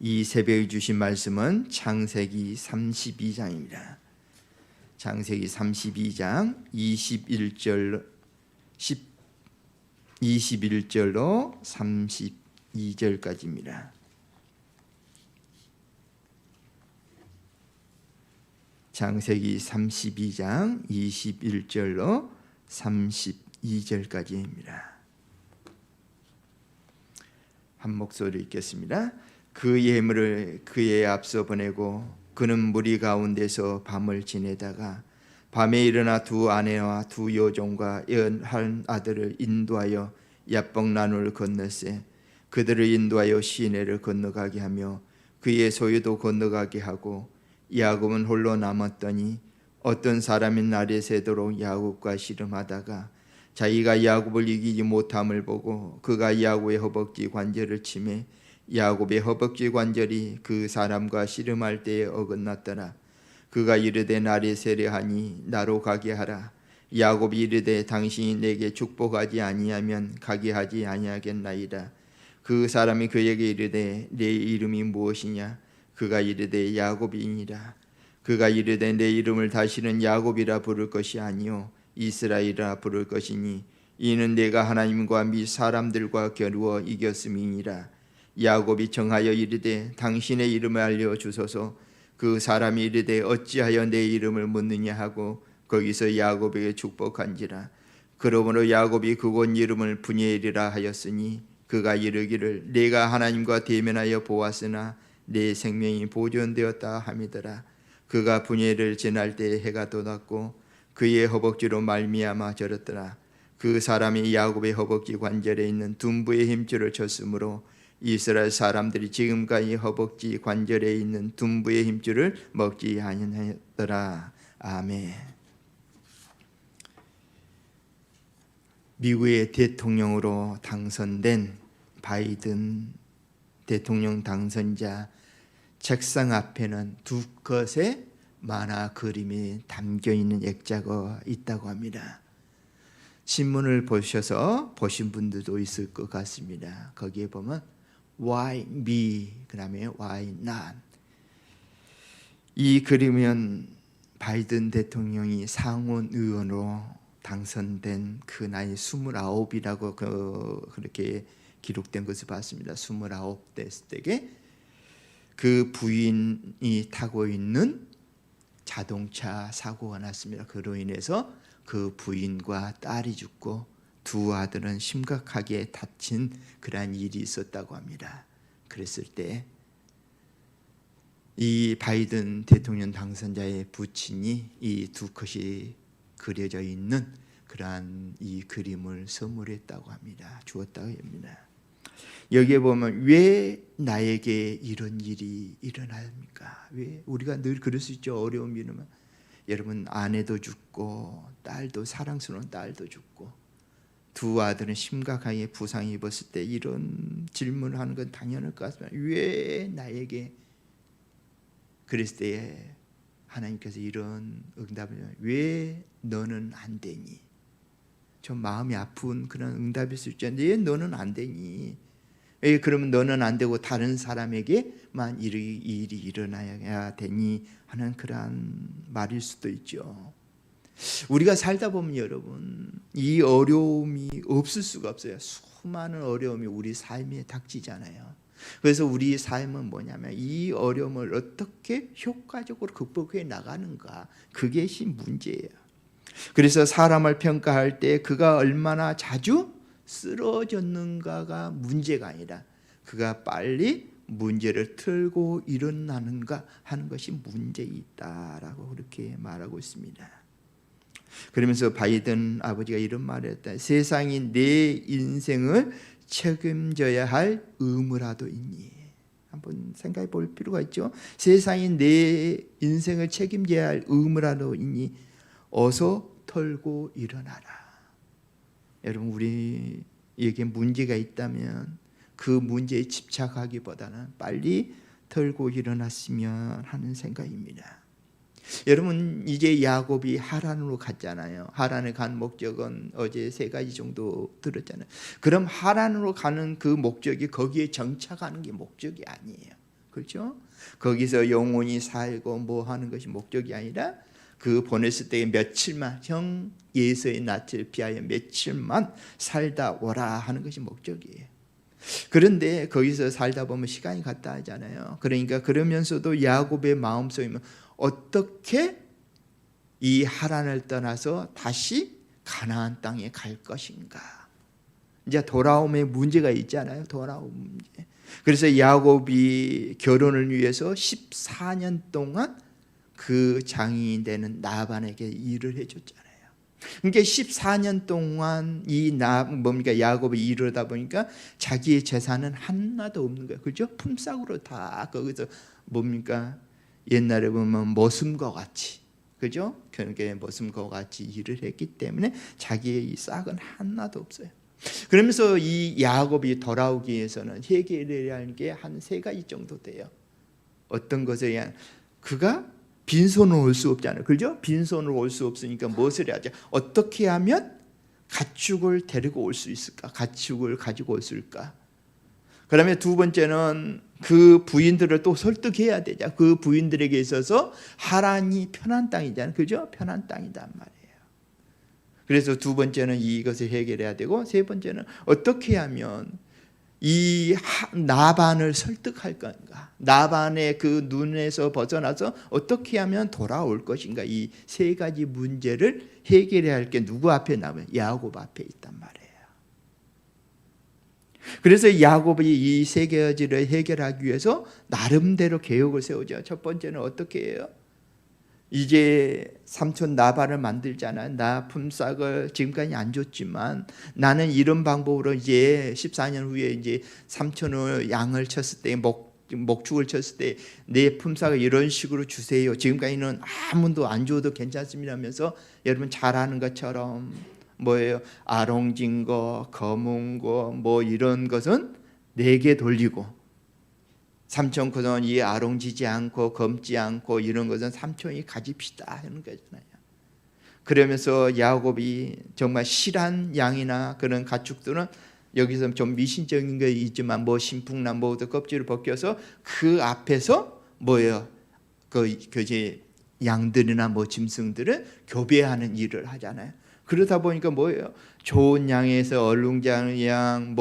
이 새벽에 주신 말씀은 창세기 32장입니다. 창세기 32장 21절로 32절로 32절까지입니다. 창세기 32장 21절로 32절까지입니다. 한 목소리 읽겠습니다. 그 예물을 그의 앞서 보내고 그는 무리 가운데서 밤을 지내다가 밤에 일어나 두 아내와 두 여종과 81 아들을 인도하여 야복난을 건너세 그들을 인도하여 시내를 건너가게 하며 그의 소유도 건너가게 하고 야곱은 홀로 남았더니 어떤 사람이 날이 새도록 야곱과 씨름하다가 자기가 야곱을 이기지 못함을 보고 그가 야곱의 허벅지 관절을 치매 야곱의 허벅지 관절이 그 사람과 씨름할 때에 어긋났더라. 그가 이르되 날이 세려하니 나로 가게 하라. 야곱이 이르되 당신이 내게 축복하지 아니하면 가게 하지 아니하겠나이다. 그 사람이 그에게 이르되 내 이름이 무엇이냐? 그가 이르되 야곱이니라. 그가 이르되 내 이름을 다시는 야곱이라 부를 것이 아니요 이스라엘이라 부를 것이니 이는 내가 하나님과 및 사람들과 겨루어 이겼음이니라. 야곱이 정하여 이르되 당신의 이름을 알려주소서. 그 사람이 이르되 어찌하여 내 이름을 묻느냐 하고 거기서 야곱에게 축복한지라. 그러므로 야곱이 그곳 이름을 브니엘이라 하였으니 그가 이르기를 내가 하나님과 대면하여 보았으나 내 생명이 보존되었다 함이더라. 그가 브니엘을 지날 때 해가 돋았고 그의 허벅지로 말미암아 절었더라. 그 사람이 야곱의 허벅지 관절에 있는 둔부의 힘줄을 쳤으므로 이스라엘 사람들이 지금까지 허벅지 관절에 있는 둔부의 힘줄을 먹지 아니하였더라. 아멘. 미국의 대통령으로 당선된 바이든 대통령 당선자 책상 앞에는 두 컷의 만화 그림이 담겨있는 액자가 있다고 합니다. 신문을 보셔서 보신 분들도 있을 것 같습니다. 거기에 보면 Why me? 그 다음에 Why not? 이 그림은 바이든 대통령이 상원 의원으로 당선된 그 나이 29이라고 그렇게 기록된 것을 봤습니다. 29 됐을 때에 그 부인이 타고 있는 자동차 사고가 났습니다. 그로 인해서 그 부인과 딸이 죽고 두 아들은 심각하게 다친 그러한 일이 있었다고 합니다. 그랬을 때 이 바이든 대통령 당선자의 부친이 이 두 컷이 그려져 있는 그러한 이 그림을 선물했다고 합니다. 주었다고 합니다. 여기에 보면 왜 나에게 이런 일이 일어납니까? 왜 우리가 늘 그럴 수 있죠. 어려움이 일어나면 여러분 아내도 죽고 딸도 사랑스러운 딸도 죽고 두 아들은 심각하게 부상이 입었을 때 이런 질문을 하는 건 당연할 것 같습니다. 왜 나에게 그랬을 때에 하나님께서 이런 응답을 왜 너는 안 되니? 좀 마음이 아픈 그런 응답일 수 있잖아요. 왜 너는 안 되니? 왜 그러면 너는 안 되고 다른 사람에게만 이 일이 일어나야 되니? 하는 그러한 말일 수도 있죠. 우리가 살다 보면 여러분 이 어려움이 없을 수가 없어요. 수많은 어려움이 우리 삶에 닥치잖아요. 그래서 우리 삶은 뭐냐면 이 어려움을 어떻게 효과적으로 극복해 나가는가, 그게 문제예요. 그래서 사람을 평가할 때 그가 얼마나 자주 쓰러졌는가가 문제가 아니라 그가 빨리 문제를 틀고 일어나는가 하는 것이 문제이다라고 그렇게 말하고 있습니다. 그러면서 바이든 아버지가 이런 말을 했다. 세상이 내 인생을 책임져야 할 의무라도 있니? 한번 생각해 볼 필요가 있죠. 세상이 내 인생을 책임져야 할 의무라도 있니? 어서 털고 일어나라. 여러분 우리에게 문제가 있다면 그 문제에 집착하기보다는 빨리 털고 일어났으면 하는 생각입니다. 여러분 이제 야곱이 하란으로 갔잖아요. 하란에 간 목적은 어제 3가지 정도 들었잖아요. 그럼 하란으로 가는 그 목적이 거기에 정착하는 게 목적이 아니에요. 그렇죠? 거기서 영원히 살고 뭐 하는 것이 목적이 아니라 그 보냈을 때 며칠만, 형 예수의 낯을 피하여 며칠만 살다 오라 하는 것이 목적이에요. 그런데 거기서 살다 보면 시간이 갔다 하잖아요. 그러니까 그러면서도 야곱의 마음속에 어떻게 이 하란을 떠나서 다시 가나안 땅에 갈 것인가. 이제 돌아옴에 문제가 있잖아요. 돌아옴 문제. 그래서 야곱이 결혼을 위해서 14년 동안 그 장인이 되는 나반에게 일을 해줬잖아요. 그러니까 14년 동안 야곱이 이러다 보니까 자기의 재산은 하나도 없는 거예요. 그죠? 품삯으로 다 거기서 옛날에 보면 머슴과 같이, 그죠? 그렇게 머슴과 같이 일을 했기 때문에 자기의 이 싹은 하나도 없어요. 그러면서 이 야곱이 돌아오기 위해서는 해결해야 하는 게 한 3가지 정도 돼요. 어떤 것에 그가 빈손으로 올 수 없잖아요. 그죠? 빈손으로 올 수 없으니까 무엇을 해야죠? 어떻게 하면 가축을 데리고 올 수 있을까? 가축을 가지고 올 수 있을까? 그다음에 2번째는 그 부인들을 또 설득해야 되죠. 그 부인들에게 있어서 하란이 편한 땅이잖아요. 그죠? 편한 땅이단 말이에요. 그래서 2번째는 이것을 해결해야 되고, 3번째는 어떻게 하면 이 나반을 설득할 건가? 나반의 그 눈에서 벗어나서 어떻게 하면 돌아올 것인가? 이 3가지 문제를 해결해야 할 게 누구 앞에 남아요? 야곱 앞에 있단 말이에요. 그래서 야곱이 이 3가지를 해결하기 위해서 나름대로 계획을 세우죠. 첫 번째는 어떻게 해요? 이제 삼촌 나반을 만들잖아요. 나 품삯을 지금까지 안 줬지만 나는 이런 방법으로 이제 14년 후에 이제 삼촌을 양을 쳤을 때 목축을 쳤을 때 내 품삯을 이런 식으로 주세요. 지금까지는 아무도 안 줘도 괜찮습니다 하면서 여러분 잘 아는 것처럼 아롱진 거, 검은 거 이런 것은 내게 돌리고, 삼촌 그동안 이 아롱지지 않고 검지 않고 이런 것은 삼촌이 가집시다 하는 거잖아요. 그러면서 야곱이 정말 실한 양이나 그런 가축들은 여기서 좀 미신적인 게 있지만 신풍나 껍질을 벗겨서 그 앞에서 이제 양들이나 짐승들을 교배하는 일을 하잖아요. 그러다 보니까 좋은 양에서 얼룩장 양,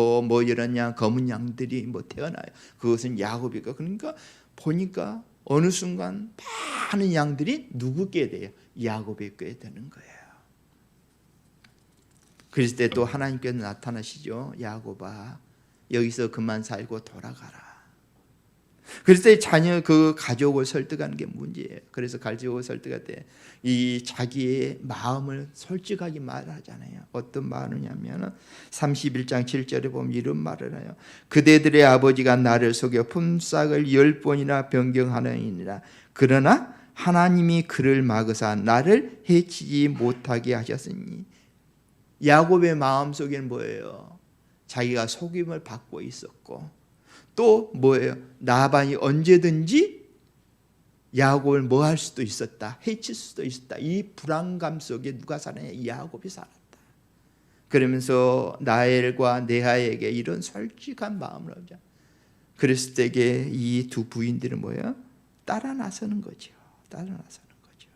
이런 양, 검은 양들이 태어나요. 그것은 야곱이가. 그러니까 보니까 어느 순간 많은 양들이 누구께 돼요? 야곱에게 되는 거예요. 그랬을 때 또 하나님께서 나타나시죠. 야곱아, 여기서 그만 살고 돌아가라. 그래서 자녀 그 가족을 설득하는 게 문제예요. 그래서 가족을 설득할 때 이 자기의 마음을 솔직하게 말하잖아요. 어떤 말이냐면 31장 7절에 보면 이런 말을 해요. 그대들의 아버지가 나를 속여 품삯을 10번이나 변경하느니라. 그러나 하나님이 그를 막으사 나를 해치지 못하게 하셨으니. 야곱의 마음속에는 뭐예요? 자기가 속임을 받고 있었고, 또 나반이 언제든지 야곱을 할 수도 있었다, 해칠 수도 있었다. 이 불안감 속에 누가 살았냐? 야곱이 살았다. 그러면서 라헬과 레아에게 이런 솔직한 마음을 하자. 그랬을 때에 이 두 부인들은 따라 나서는 거죠. 따라 나서는 거죠.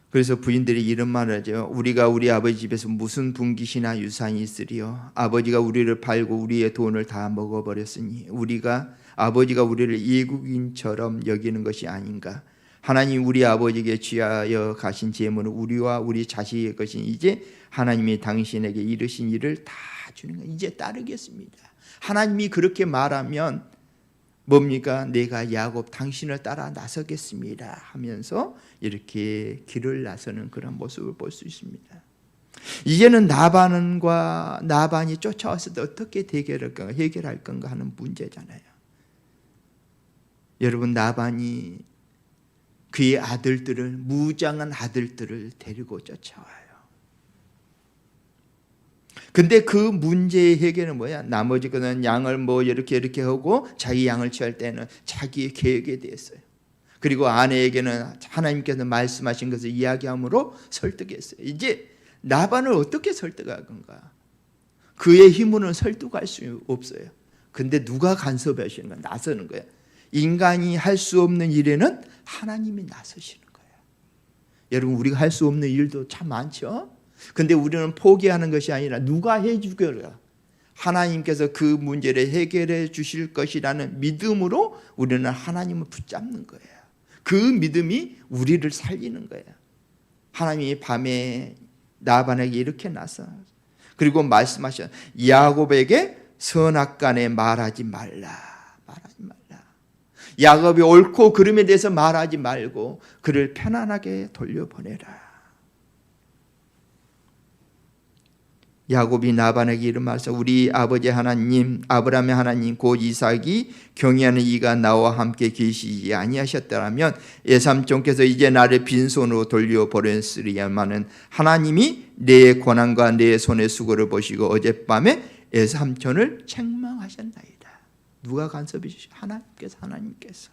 그래서 부인들이 이런 말을 하죠. 우리가 우리 아버지 집에서 무슨 분깃이나 유산이 있으리요? 아버지가 우리를 팔고 우리의 돈을 다 먹어버렸으니 아버지가 우리를 이국인처럼 여기는 것이 아닌가? 하나님 우리 아버지에게 취하여 가신 재물은 우리와 우리 자식의 것이니 이제 하나님이 당신에게 이르신 일을 다 주는 거예요. 이제 따르겠습니다. 하나님이 그렇게 말하면 내가 야곱 당신을 따라 나서겠습니다 하면서 이렇게 길을 나서는 그런 모습을 볼 수 있습니다. 이제는 나반이 쫓아왔을 때 어떻게 해결할 건가 하는 문제잖아요. 여러분, 나반이 그의 무장한 아들들을 데리고 쫓아와요. 근데 그 문제의 해결은 나머지 거는 양을 이렇게 하고 자기 양을 취할 때는 자기의 계획에 대해서요. 그리고 아내에게는 하나님께서 말씀하신 것을 이야기함으로 설득했어요. 이제 나반을 어떻게 설득할 건가? 그의 힘으로는 설득할 수 없어요. 근데 누가 간섭하시는 거야? 나서는 거예요. 인간이 할 수 없는 일에는 하나님이 나서시는 거예요. 여러분, 우리가 할 수 없는 일도 참 많죠. 근데 우리는 포기하는 것이 아니라 누가 해주겨라, 하나님께서 그 문제를 해결해 주실 것이라는 믿음으로 우리는 하나님을 붙잡는 거예요. 그 믿음이 우리를 살리는 거예요. 하나님이 밤에 나반에게 이렇게 나서, 그리고 말씀하셨, 야곱에게 선악간에 말하지 말라. 야곱이 옳고 그름에 대해서 말하지 말고 그를 편안하게 돌려보내라. 야곱이 나반에게 이르면서, 우리 아버지 하나님, 아브라함의 하나님 곧 이삭이 경외하는 이가 나와 함께 계시지 아니하셨더라면 애삼촌께서 이제 나를 빈손으로 돌려보냈으리야마는 하나님이 내 고난과 내 손의 수고를 보시고 어젯밤에 애삼촌을 책망하셨나이다. 누가 간섭해 주시죠? 하나님께서.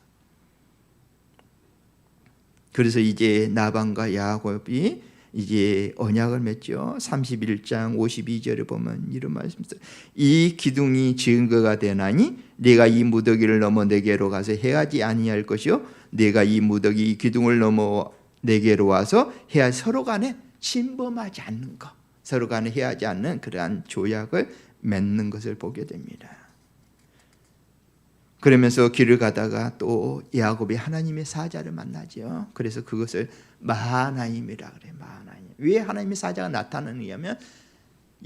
그래서 이제 나반과 야곱이 이제 언약을 맺죠. 31장 52절에 보면 이런 말씀이 있어요. 이 기둥이 증거가 되나니 내가 이 무더기를 넘어 내게로 가서 해하지 아니할 것이요 내가 이 무더기 이 기둥을 넘어 내게로 와서 해야 서로 간에 침범하지 않는 것, 서로 간에 해하지 않는 그러한 조약을 맺는 것을 보게 됩니다. 그러면서 길을 가다가 또 야곱이 하나님의 사자를 만나죠. 그래서 그것을 마하나임이라 그래요. 마하나임. 왜 하나님의 사자가 나타나느냐면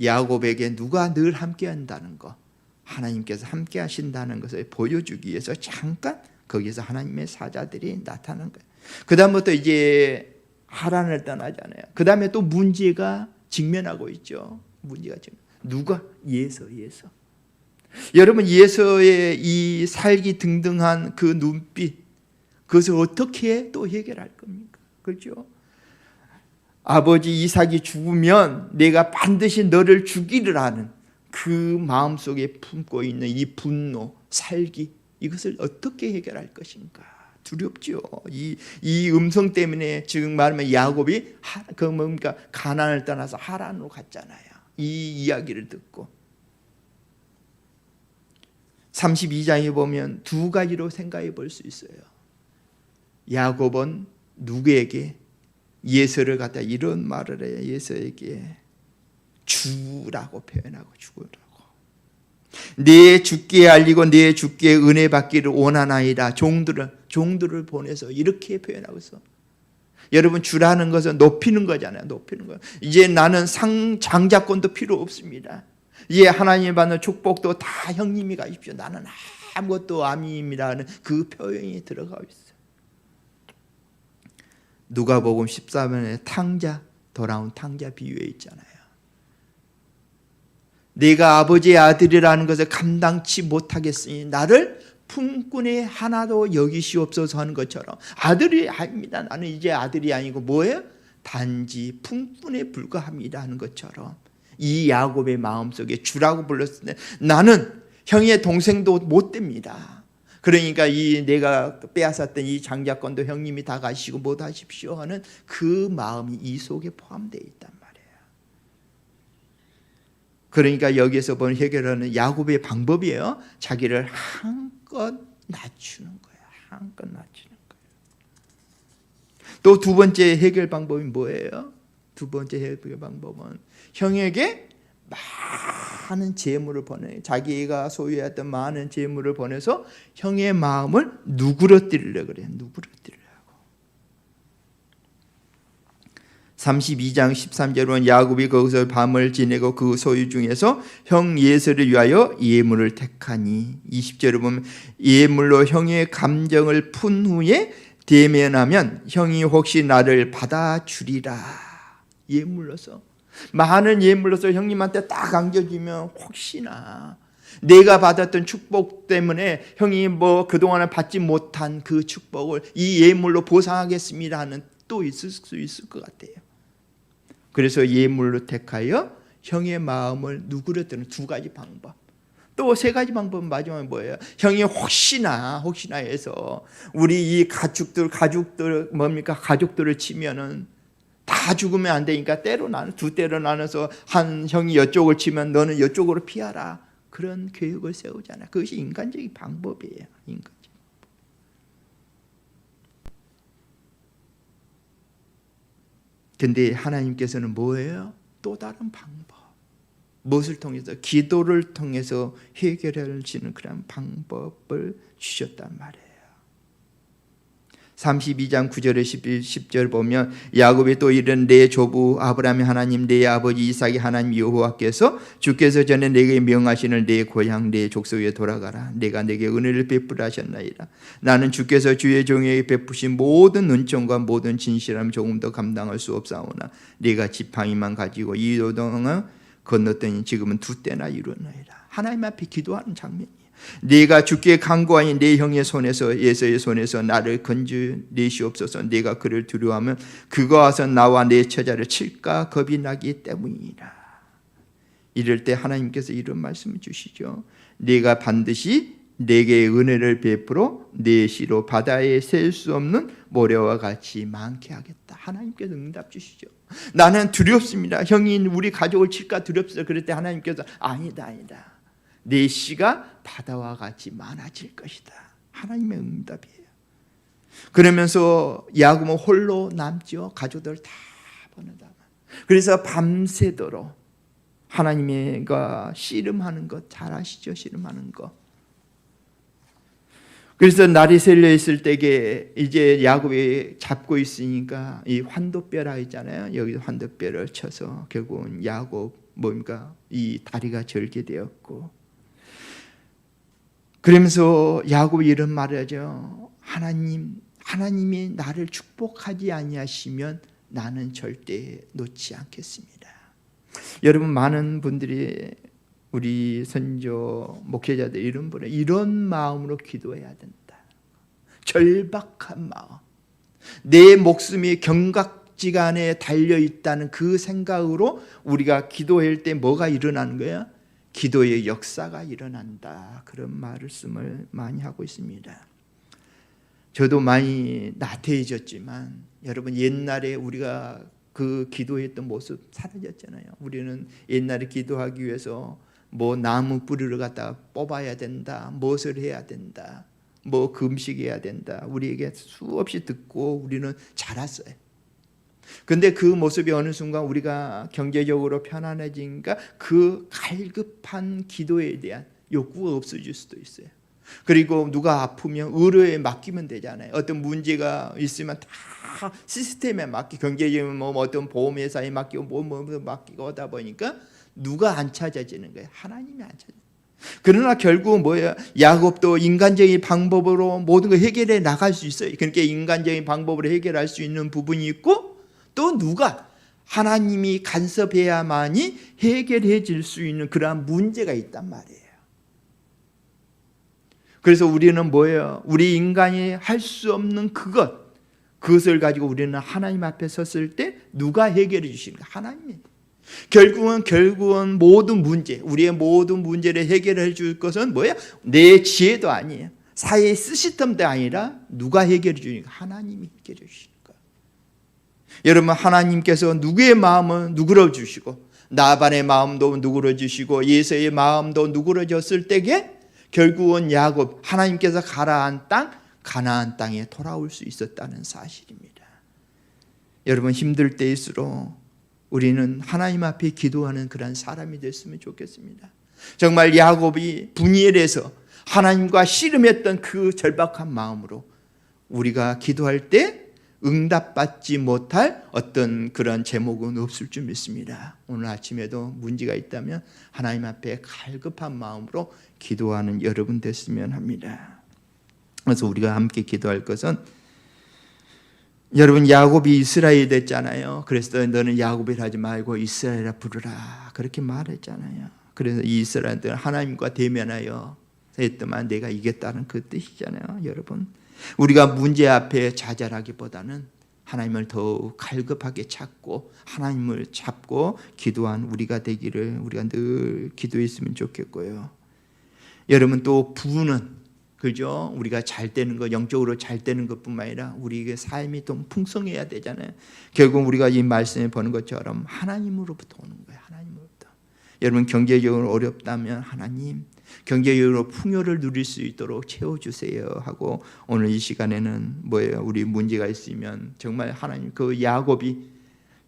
야곱에게 누가 늘 함께 한다는 것, 하나님께서 함께 하신다는 것을 보여주기 위해서 잠깐 거기서 하나님의 사자들이 나타난 거예요. 그 다음부터 이제 하란을 떠나잖아요. 그 다음에 또 문제가 직면하고 있죠. 문제가 직면. 누가? 예서. 여러분, 예서의 이 살기 등등한 그 눈빛, 그것을 어떻게 또 해결할 겁니까? 그렇죠? 아버지 이삭이 죽으면 내가 반드시 너를 죽이리라는 그 마음속에 품고 있는 이 분노, 살기, 이것을 어떻게 해결할 것인가? 두렵죠. 이 음성 때문에 지금 말하면 야곱이 그 뭔가 가나안을 떠나서 하란으로 갔잖아요. 이 이야기를 듣고 32장에 보면 두 가지로 생각해 볼 수 있어요. 야곱은 누구에게? 예서를 갖다 이런 말을 해요. 예서에게 주라고 표현하고, 주라고. 내 주께 알리고 내 주께 은혜 받기를 원하나이다. 종들을 보내서 이렇게 표현하고 있어. 여러분, 주라는 것은 높이는 거잖아요. 높이는 거. 이제 나는 장자권도 필요 없습니다. 이제 하나님이 받는 축복도 다 형님이 가십시오. 나는 아무것도 아미입니다 하는 그 표현이 들어가고 있어요. 누가복음 14장에 돌아온 탕자 비유에 있잖아요. 내가 아버지의 아들이라는 것을 감당치 못하겠으니 나를 품꾼의 하나도 여기시옵소서 하는 것처럼, 아들이 아닙니다. 나는 이제 아들이 아니고 뭐예요? 단지 품꾼에 불과합니다 하는 것처럼 이 야곱의 마음속에 주라고 불렀을 때 나는 형의 동생도 못 됩니다. 그러니까 이 내가 빼앗았던 이 장자권도 형님이 다 가시고 못 하십시오 하는 그 마음이 이 속에 포함되어 있단 말이에요. 그러니까 여기에서 보는 해결하는 야곱의 방법이에요. 자기를 한껏 낮추는 거예요. 한껏 낮추는 거예요. 또 두 번째 해결 방법이 뭐예요? 두 번째 해결 방법은 형에게 많은 재물을 보내, 자기가 소유했던 많은 재물을 보내서 형의 마음을 누그러뜨리려고 그래요. 누그러뜨리려고. 32장 13절은 야곱이 거기서 밤을 지내고 그 소유 중에서 형 예서를 위하여 예물을 택하니, 20절에 보면 예물로 형의 감정을 푼 후에 대면하면 형이 혹시 나를 받아주리라. 예물로서, 많은 예물로서 형님한테 딱 안겨주면 혹시나 내가 받았던 축복 때문에 형이 뭐 그동안에 받지 못한 그 축복을 이 예물로 보상하겠습니다 하는 또 있을 수 있을 것 같아요. 그래서 예물로 택하여 형의 마음을 누그러뜨리는 두 가지 방법. 또 세 가지 방법은 마지막에 뭐예요? 형이 혹시나 해서 우리 이 가족들 뭡니까? 가족들을 치면은 다 다 죽으면 안 되니까 두 때로 나눠서 한 형이 이쪽을 치면 너는 이쪽으로 피하라. 그런 교육을 세우잖아요. 그것이 인간적인 방법이에요. 인간적인. 근데 하나님께서는 뭐예요? 또 다른 방법. 무엇을 통해서? 기도를 통해서 해결할 수 있는 그런 방법을 주셨단 말이에요. 32장 9절에 10절 보면 야곱이 또 이른 내 조부 아브라함의 하나님 내 아버지 이삭의 하나님 여호와께서 주께서 전에 내게 명하시는 내 고향 내 족속에 돌아가라. 내가 내게 은혜를 베푸라 하셨나이다. 나는 주께서 주의 종에게 베푸신 모든 은총과 모든 진실함 조금 더 감당할 수 없사오나 네가 지팡이만 가지고 이 요단을 건넜더니 지금은 두 때나 이루었나이다. 하나님 앞에 기도하는 장면이에요. 네가 주께 간구하니 내 형의 손에서 에서의 손에서 나를 건져내시옵소서. 네가 그를 두려워하면 그가 와서 나와 내 처자를 칠까 겁이 나기 때문이라. 이럴 때 하나님께서 이런 말씀을 주시죠. 네가 반드시 내게 은혜를 베풀어 내 시로 바다에 셀 수 없는 모래와 같이 많게 하겠다. 하나님께서 응답 주시죠. 나는 두렵습니다. 형이 우리 가족을 칠까 두렵습니다. 그럴 때 하나님께서 아니다. 내 씨가 바다와 같이 많아질 것이다. 하나님의 응답이에요. 그러면서 야곱은 홀로 남죠. 가족들 다 보내다가. 그래서 밤새도록 하나님과 씨름하는 것 잘 아시죠? 씨름하는 거. 그래서 날이 새려 있을 때에 이제 야곱이 잡고 있으니까 이 환도뼈라 있잖아요. 여기 환도뼈를 쳐서 결국은 야곱 이 다리가 절개되었고, 그러면서 야곱이 이런 말을 하죠. 하나님이 나를 축복하지 아니하시면 나는 절대 놓지 않겠습니다. 여러분, 많은 분들이 우리 선조 목회자들 이런 분은 이런 마음으로 기도해야 된다. 절박한 마음, 내 목숨이 경각지간에 달려있다는 그 생각으로 우리가 기도할 때 뭐가 일어나는 거야? 기도의 역사가 일어난다. 그런 말씀을 많이 하고 있습니다. 저도 많이 나태해졌지만 여러분, 옛날에 우리가 그 기도했던 모습 사라졌잖아요. 우리는 옛날에 기도하기 위해서 나무 뿌리를 갖다가 뽑아야 된다, 무엇을 해야 된다, 금식해야 된다, 우리에게 수없이 듣고 우리는 자랐어요. 근데 그 모습이 어느 순간 우리가 경제적으로 편안해지니까 그 갈급한 기도에 대한 욕구가 없어질 수도 있어요. 그리고 누가 아프면 의료에 맡기면 되잖아요. 어떤 문제가 있으면 다 시스템에 경제적인 어떤 보험회사에 맡기고 맡기고 하다 보니까 누가 안 찾아지는 거예요? 하나님이 안 찾아요. 그러나 결국은 뭐예요? 야곱도 인간적인 방법으로 모든 걸 해결해 나갈 수 있어요. 그러니까 인간적인 방법으로 해결할 수 있는 부분이 있고, 또 누가 하나님이 간섭해야만이 해결해질 수 있는 그러한 문제가 있단 말이에요. 그래서 우리는 뭐예요? 우리 인간이 할 수 없는 그것을 가지고 우리는 하나님 앞에 섰을 때 누가 해결해 주시는 거예요? 하나님이. 결국은 모든 문제, 우리의 모든 문제를 해결해 줄 것은 뭐예요? 내 지혜도 아니에요. 사회의 시스템도 아니라 누가 해결해 주니까? 하나님이 해결해 주시는 거예요. 여러분, 하나님께서 누구의 마음은 누그러 주시고 나반의 마음도 누그러 주시고 예서의 마음도 누그러졌을 때에 결국은 야곱, 하나님께서 가라한 땅, 가나안 땅에 돌아올 수 있었다는 사실입니다. 여러분, 힘들 때일수록 우리는 하나님 앞에 기도하는 그런 사람이 됐으면 좋겠습니다. 정말 야곱이 분이엘에서 하나님과 씨름했던 그 절박한 마음으로 우리가 기도할 때 응답받지 못할 어떤 그런 제목은 없을 줄 믿습니다. 오늘 아침에도 문제가 있다면 하나님 앞에 갈급한 마음으로 기도하는 여러분 됐으면 합니다. 그래서 우리가 함께 기도할 것은, 여러분, 야곱이 이스라엘 됐잖아요. 그래서 너는 야곱이라 하지 말고 이스라엘이라 부르라, 그렇게 말했잖아요. 그래서 이 이스라엘들은 하나님과 대면하여 했더만 내가 이겼다는 그 뜻이잖아요. 여러분, 우리가 문제 앞에 좌절하기보다는 하나님을 더욱 갈급하게 찾고 하나님을 잡고 기도한 우리가 되기를 우리가 늘 기도했으면 좋겠고요. 여러분, 또 부는 그죠? 우리가 잘 되는 것, 영적으로 잘 되는 것뿐만 아니라 우리에게 삶이 좀 풍성해야 되잖아요. 결국 우리가 이 말씀에 보는 것처럼 하나님으로부터 오는 거예요. 하나님으로부터. 여러분 경제적으로 어렵다면 하나님 경제적으로 풍요를 누릴 수 있도록 채워주세요 하고, 오늘 이 시간에는 뭐예요? 우리 문제가 있으면 정말 하나님, 그 야곱이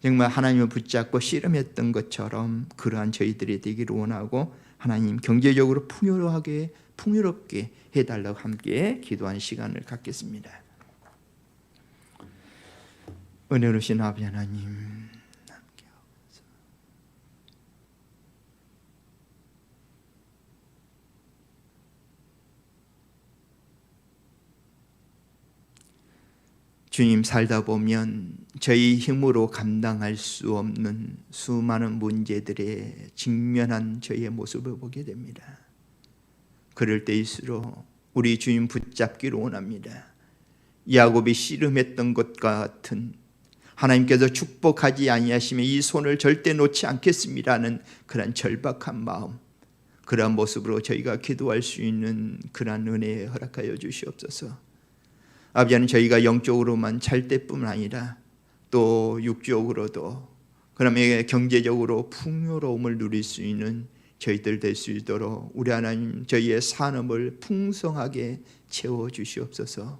정말 하나님을 붙잡고 씨름했던 것처럼 그러한 저희들이 되기를 원하고, 하나님 경제적으로 풍요롭게 해달라고 함께 기도하는 시간을 갖겠습니다. 은혜로우신 아버지 하나님, 주님, 살다 보면 저희 힘으로 감당할 수 없는 수많은 문제들에 직면한 저희의 모습을 보게 됩니다. 그럴 때일수록 우리 주님 붙잡기를 원합니다. 야곱이 씨름했던 것과 같은, 하나님께서 축복하지 아니하시면 이 손을 절대 놓지 않겠습니다는 그런 절박한 마음, 그러한 모습으로 저희가 기도할 수 있는 그러한 은혜 허락하여 주시옵소서. 아버지 하나님, 저희가 영적으로만 잘 때뿐만 아니라 또 육적으로도, 그러면 경제적으로 풍요로움을 누릴 수 있는 저희들 될 수 있도록 우리 하나님 저희의 산업을 풍성하게 채워주시옵소서.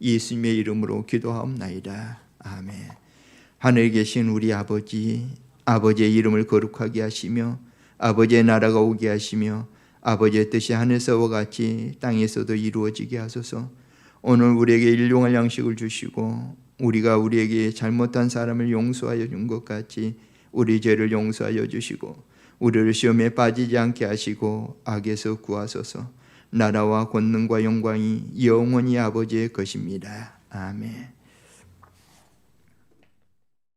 예수님의 이름으로 기도하옵나이다. 아멘. 하늘에 계신 우리 아버지, 아버지의 이름을 거룩하게 하시며 아버지의 나라가 오게 하시며 아버지의 뜻이 하늘에서와 같이 땅에서도 이루어지게 하소서. 오늘 우리에게 일용할 양식을 주시고 우리가 우리에게 잘못한 사람을 용서하여 준 것 같이 우리 죄를 용서하여 주시고 우리를 시험에 빠지지 않게 하시고 악에서 구하소서. 나라와 권능과 영광이 영원히 아버지의 것입니다. 아멘.